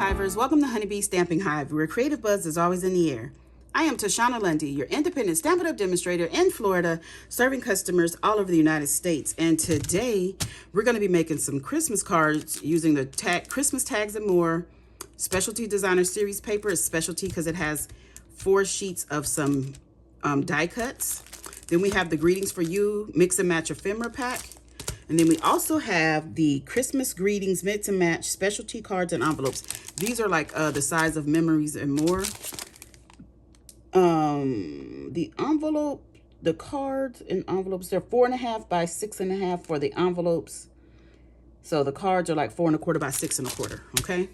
Hivers, welcome to Honeybee Stamping Hive, where creative buzz is always in the air. I am Tashana Lundy, your independent Stampin' Up demonstrator in Florida, serving customers all over the United States. And today, we're going to be making some Christmas cards using the Christmas Tags and More Specialty Designer Series paper. It's specialty because it has 4 sheets of some die cuts. Then we have the Greetings for You Mix and Match Ephemera pack. And then we also have the Christmas Greetings Mix and Match Specialty Cards and Envelopes. These are like the size of Memories and More. The envelope, the cards and envelopes, they're 4.5 by 6.5 for the envelopes. So the cards are like 4 1/4 by 6 1/4, okay?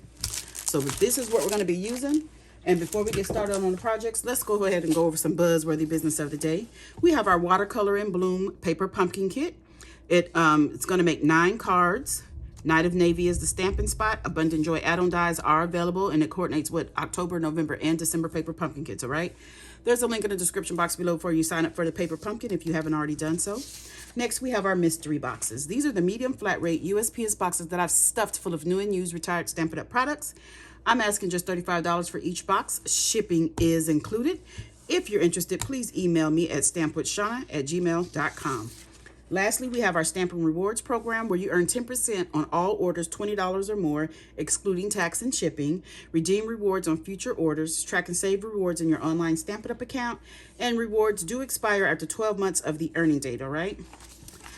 So this is what we're going to be using. And before we get started on the projects, let's go ahead and go over some buzzworthy business of the day. We have our Watercolor in Bloom Paper Pumpkin Kit. It's going to make 9 cards. Night of Navy is the stamping spot. Abundant Joy add-on dies are available, and it coordinates with October, November, and December paper pumpkin kits, all right? There's a link in the description box below for you sign up for the paper pumpkin if you haven't already done so. Next, we have our mystery boxes. These are the medium flat rate USPS boxes that I've stuffed full of new and used retired Stampin' Up products. I'm asking just $35 for each box. Shipping is included. If you're interested, please email me at stampwithshawna@gmail.com. Lastly, we have our Stampin' Rewards program where you earn 10% on all orders $20 or more, excluding tax and shipping. Redeem rewards on future orders, track and save rewards in your online Stampin' Up account, and rewards do expire after 12 months of the earning date, all right?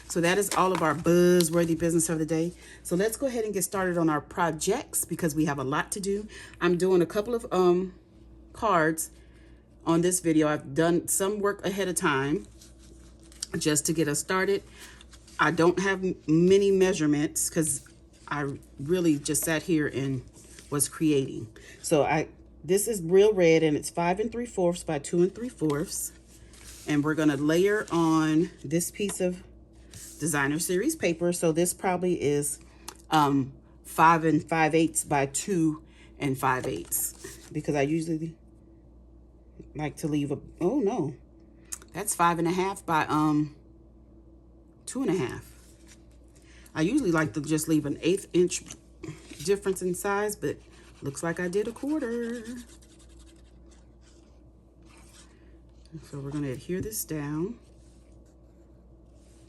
So that is all of our buzzworthy business of the day. So let's go ahead and get started on our projects because we have a lot to do. I'm doing a couple of cards on this video. I've done some work ahead of time just to get us started. I don't have many measurements because I really just sat here and was creating. So this is real red and it's 5 3/4 by 2 3/4. And we're gonna layer on this piece of designer series paper. So this probably is 5 5/8 by 2 5/8 because I usually like to leave oh no, that's 5.5 by 2.5. I usually like to just leave an 1/8 inch difference in size, but looks like I did 1/4. So we're gonna adhere this down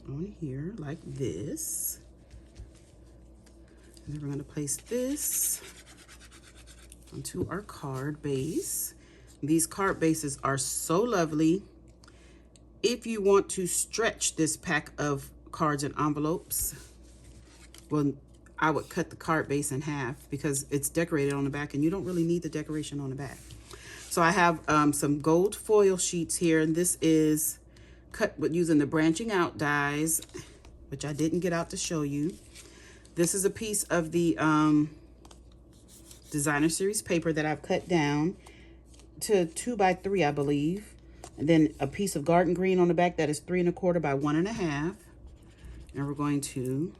on here like this. And then we're gonna place this onto our card base. These card bases are so lovely. If you want to stretch this pack of cards and envelopes, well, I would cut the card base in half because it's decorated on the back and you don't really need the decoration on the back. So I have some gold foil sheets here, and this is cut with using the branching out dies, which I didn't get out to show you. This is a piece of the designer series paper that I've cut down to 2 by 3, I believe. And then a piece of garden green on the back that is 3 1/4 by 1.5. And we're going to,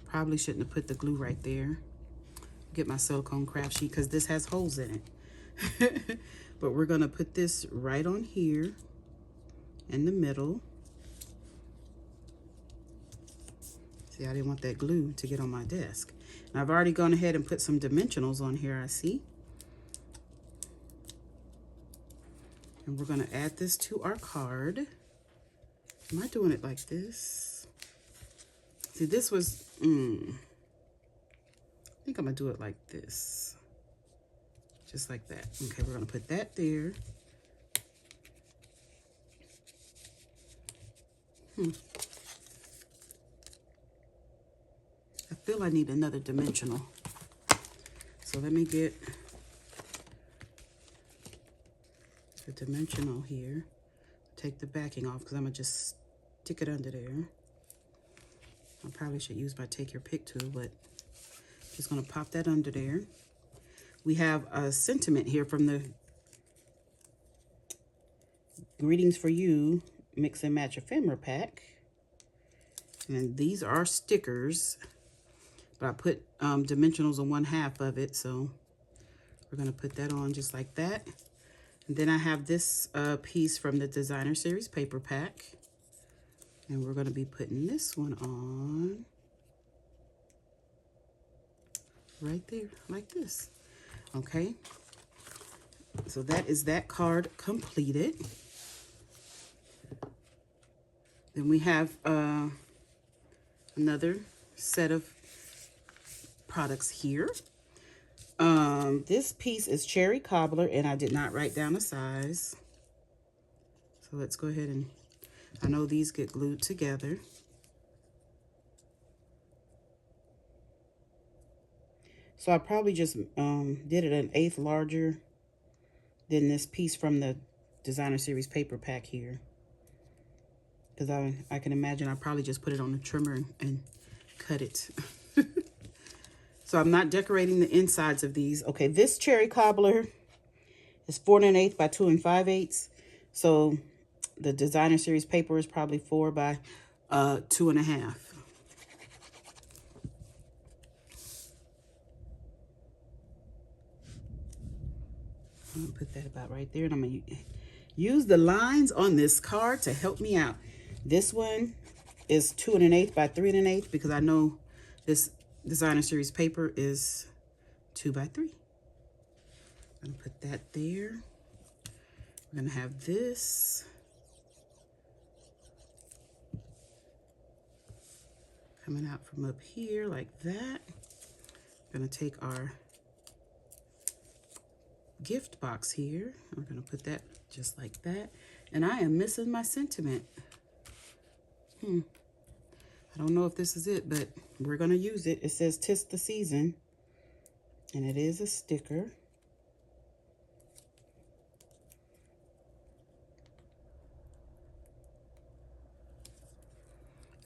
probably shouldn't have put the glue right there. Get my silicone craft sheet because this has holes in it. But we're going to put this right on here in the middle. See, I didn't want that glue to get on my desk. And I've already gone ahead and put some dimensionals on here, I see. And we're going to add this to our card. Am I doing it like this? See, this was, I think I'm going to do it like this. Just like that. Okay, we're going to put that there. I feel I need another dimensional. So let me get the dimensional here. Take the backing off because I'm going to just stick it under there. I probably should use my take your pick tool, but just going to pop that under there. We have a sentiment here from the Greetings for You Mix and Match Ephemera pack. And these are stickers, but I put dimensionals on 1/2 of it, so we're going to put that on just like that. And then I have this piece from the designer series paper pack. And we're going to be putting this one on right there like this. Okay, so that is that card completed. Then we have another set of products here. This piece is cherry cobbler, and I did not write down a size. So let's go ahead and, I know these get glued together. So I probably just did it 1/8 larger than this piece from the Designer Series paper pack here. Because I can imagine I probably just put it on the trimmer and cut it. So I'm not decorating the insides of these. Okay, this cherry cobbler is 4 1/8 by 2 5/8. So the Designer Series paper is probably 4 by 2 1/2. I'm gonna put that about right there, and I'm gonna use the lines on this card to help me out. This one is 2 1/8 by 3 1/8 because I know this Designer Series paper is 2 by 3. I'm gonna put that there. We're gonna have this coming out from up here like that. We're gonna take our gift box here. We're gonna put that just like that. And I am missing my sentiment. I don't know if this is it, but we're gonna use it. It says "'Tis the Season," and it is a sticker.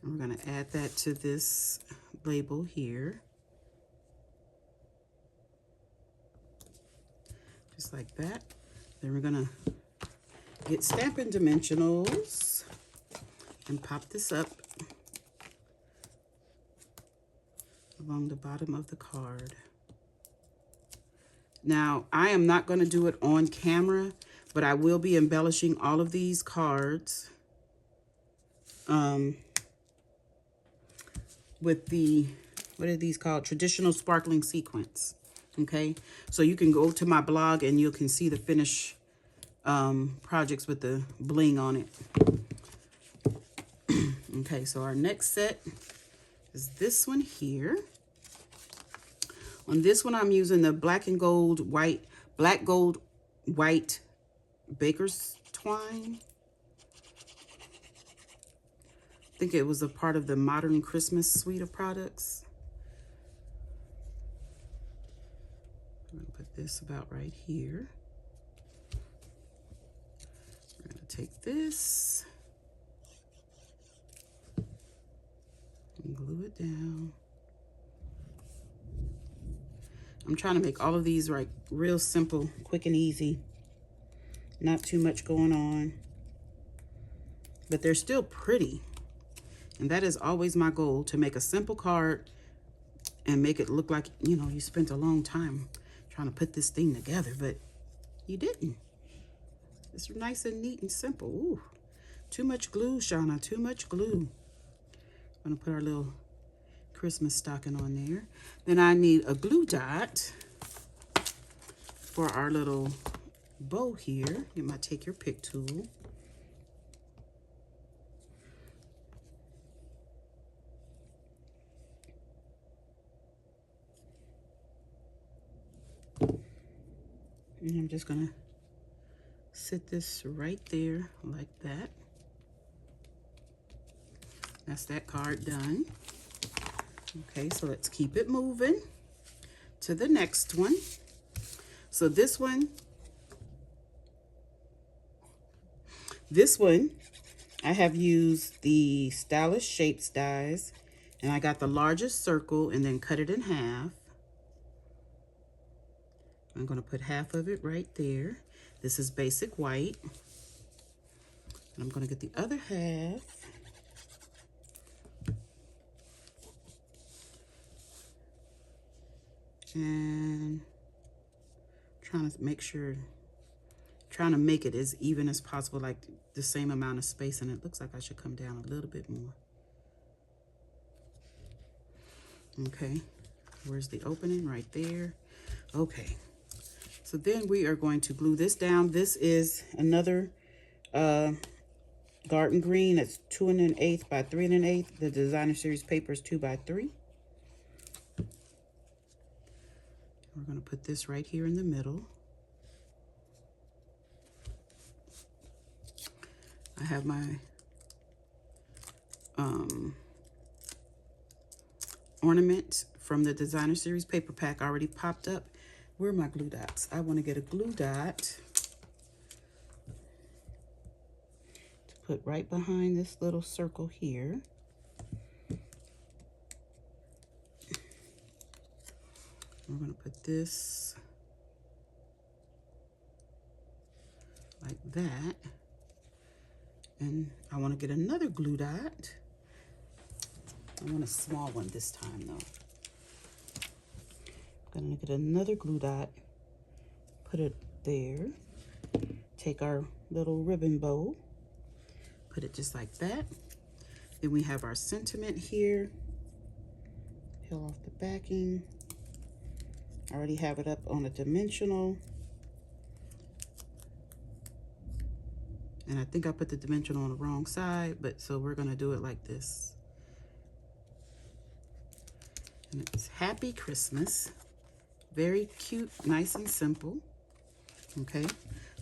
And we're gonna add that to this label here. Just like that. Then we're gonna get Stampin' Dimensionals and pop this up along the bottom of the card. Now, I am not gonna do it on camera, but I will be embellishing all of these cards with the, what are these called? Traditional sparkling sequins. Okay, so you can go to my blog and you can see the finished projects with the bling on it. Okay, so our next set is this one here. On this one, I'm using the black gold white baker's twine. I think it was a part of the Modern Christmas suite of products. I'm gonna put this about right here. We're gonna take this and glue it down. I'm trying to make all of these like real simple, quick and easy. Not too much going on, but they're still pretty. And that is always my goal, to make a simple card and make it look like, you know, you spent a long time trying to put this thing together, but you didn't. It's nice and neat and simple. Ooh, too much glue, Shauna, too much glue. I'm gonna put our little Christmas stocking on there. Then I need a glue dot for our little bow here. Get my take your pick tool. And I'm just gonna sit this right there like that. That's that card done. Okay, so let's keep it moving to the next one. So this one, I have used the Stylish Shapes dies, and I got the largest circle and then cut it in half. I'm going to put half of it right there. This is basic white. And I'm going to get the other half. And trying to make it as even as possible, like the same amount of space. And it looks like I should come down a little bit more. Okay. Where's the opening? Right there. Okay. So then we are going to glue this down. This is another garden green. It's 2 1/8 by 3 1/8. The designer series paper is 2 by 3. We're going to put this right here in the middle. I have my ornament from the designer series paper pack already popped up. Where are my glue dots? I want to get a glue dot to put right behind this little circle here. We're going to put this like that. And I want to get another glue dot. I want a small one this time though. I'm going to get another glue dot, put it there. Take our little ribbon bow, put it just like that. Then we have our sentiment here. Peel off the backing. I already have it up on a dimensional. And I think I put the dimensional on the wrong side, but so we're gonna do it like this. And it's Happy Christmas. Very cute, nice and simple. Okay,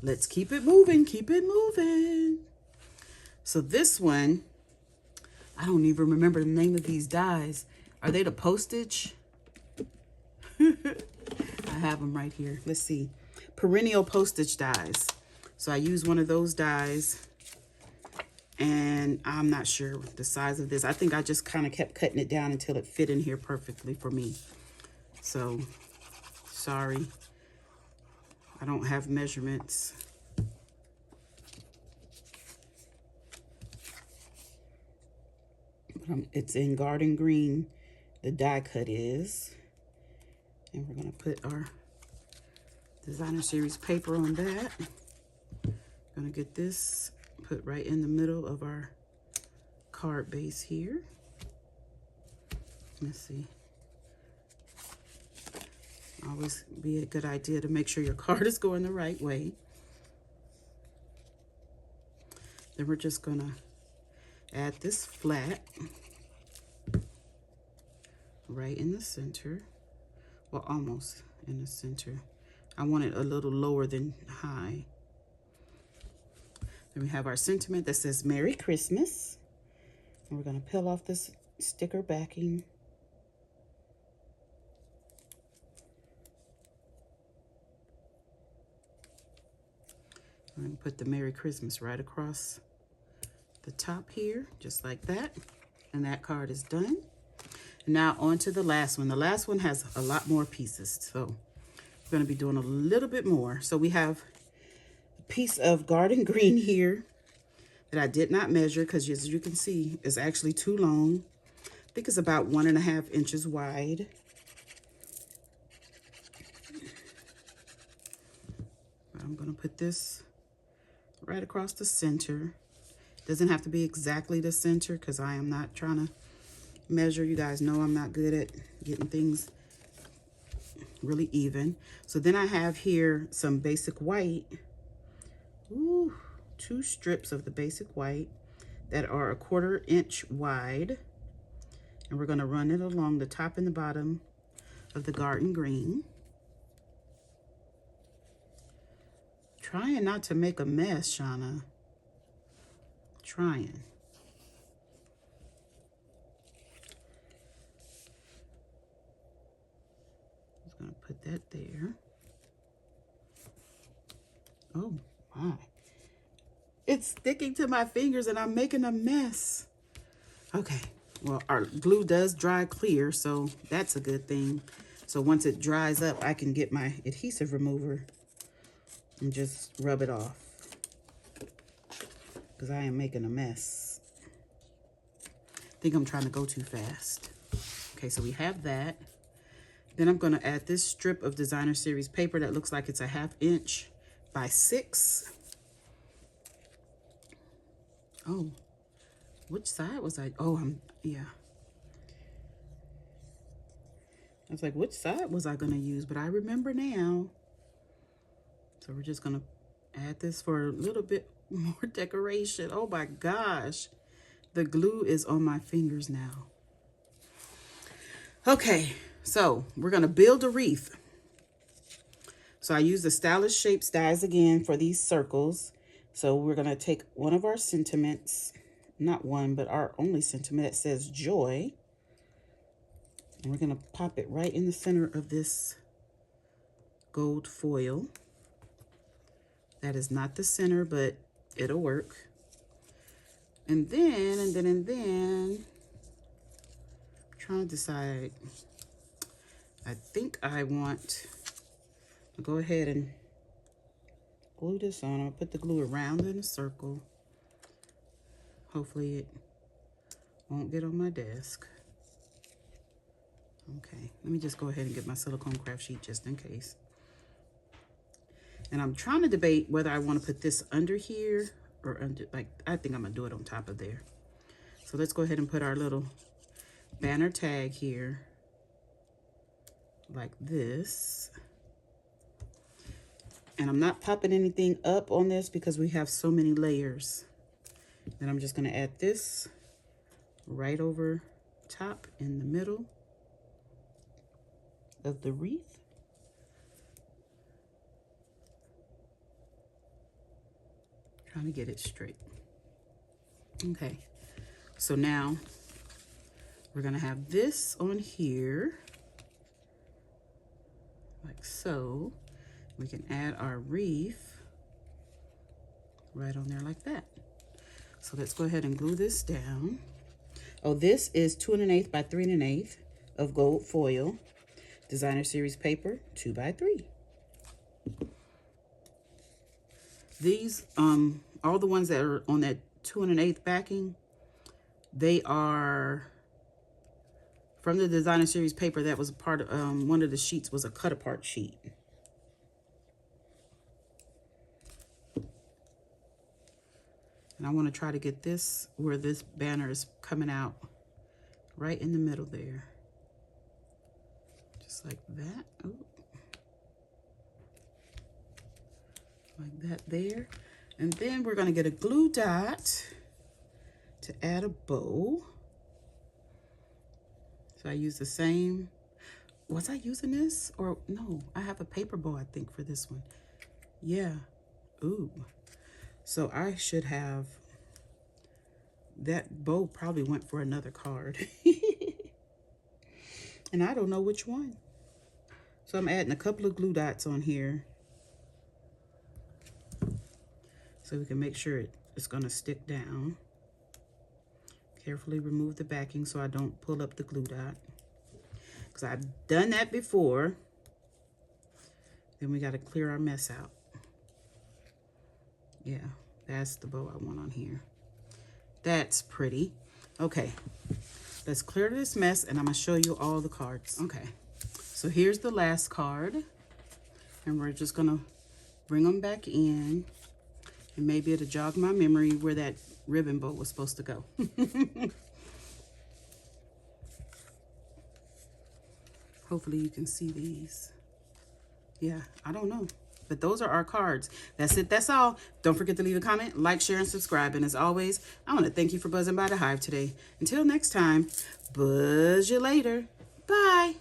let's keep it moving, keep it moving. So this one, I don't even remember the name of these dies. Are they the postage? I have them right here. Let's see. Perennial postage dies. So I use one of those dies, and I'm not sure the size of this. I think I just kind of kept cutting it down until it fit in here perfectly for me. So, sorry. I don't have measurements. It's in garden green, the die cut is. And we're gonna put our designer series paper on that. Gonna get this put right in the middle of our card base here. Let's see. Always be a good idea to make sure your card is going the right way. Then we're just gonna add this flat right in the center. Well, almost in the center. I want it a little lower than high. Then we have our sentiment that says Merry Christmas. And we're going to peel off this sticker backing. I'm going to put the Merry Christmas right across the top here, just like that. And that card is done. Now on to the last one. The last one has a lot more pieces, so we're going to be doing a little bit more. So we have a piece of garden green here that I did not measure because, as you can see, it's actually too long. I think it's about 1.5 inches wide. I'm going to put this right across the center. Doesn't have to be exactly the center because I am not trying to measure. You guys know I'm not good at getting things really even. So then I have here some basic white. Ooh, 2 strips of the basic white that are 1/4 inch wide. And we're going to run it along the top and the bottom of the garden green. Trying not to make a mess, Shauna. Trying. Just gonna put that there. Oh my. It's sticking to my fingers and I'm making a mess. Okay, well, our glue does dry clear, so that's a good thing. So once it dries up, I can get my adhesive remover and just rub it off, because I am making a mess. I think I'm trying to go too fast. Okay, so we have that. Then I'm going to add this strip of designer series paper that looks like it's 1/2 inch by 6. Oh, which side was I? Oh, yeah. I was like, which side was I going to use? But I remember now. So we're just going to add this for a little bit more decoration. Oh my gosh. The glue is on my fingers now. Okay, so we're going to build a wreath. So I use the Stylish Shapes dies again for these circles. So we're going to take one of our sentiments, not one, but our only sentiment that says joy. And we're going to pop it right in the center of this gold foil. That is not the center, but it'll work. And then, I'm trying to decide. I think I want to go ahead and glue this on. I'm going to put the glue around in a circle. Hopefully it won't get on my desk. Okay, let me just go ahead and get my silicone craft sheet just in case. And I'm trying to debate whether I want to put this under here or under, like, I think I'm going to do it on top of there. So let's go ahead and put our little banner tag here like this. And I'm not popping anything up on this because we have so many layers. Then I'm just going to add this right over top in the middle of the wreath. Trying to get it straight. Okay, so now we're gonna have this on here, like so. We can add our wreath right on there like that. So let's go ahead and glue this down. Oh, this is 2 1/8 by 3 1/8 of gold foil, designer series paper, 2 by 3. These, all the ones that are on that 2 1/8 backing, they are from the designer series paper. That was a part of, one of the sheets was a cut apart sheet. And I want to try to get this where this banner is coming out right in the middle there. Just like that. Ooh. Like that there. And then we're going to get a glue dot to add a bow. So I use the same. Was I using this? Or no, I have a paper bow, I think, for this one. Yeah. Ooh. So I should have, that bow probably went for another card. And I don't know which one. So I'm adding a couple of glue dots on here, so we can make sure it's going to stick down. Carefully remove the backing so I don't pull up the glue dot, because I've done that before. Then we got to clear our mess out. Yeah, that's the bow I want on here. That's pretty. Okay, let's clear this mess and I'm going to show you all the cards. Okay, so here's the last card. And we're just going to bring them back in. And maybe it'll jog my memory where that ribbon bow was supposed to go. Hopefully you can see these. Yeah, I don't know. But those are our cards. That's it. That's all. Don't forget to leave a comment, like, share, and subscribe. And as always, I want to thank you for buzzing by the Hive today. Until next time, buzz you later. Bye.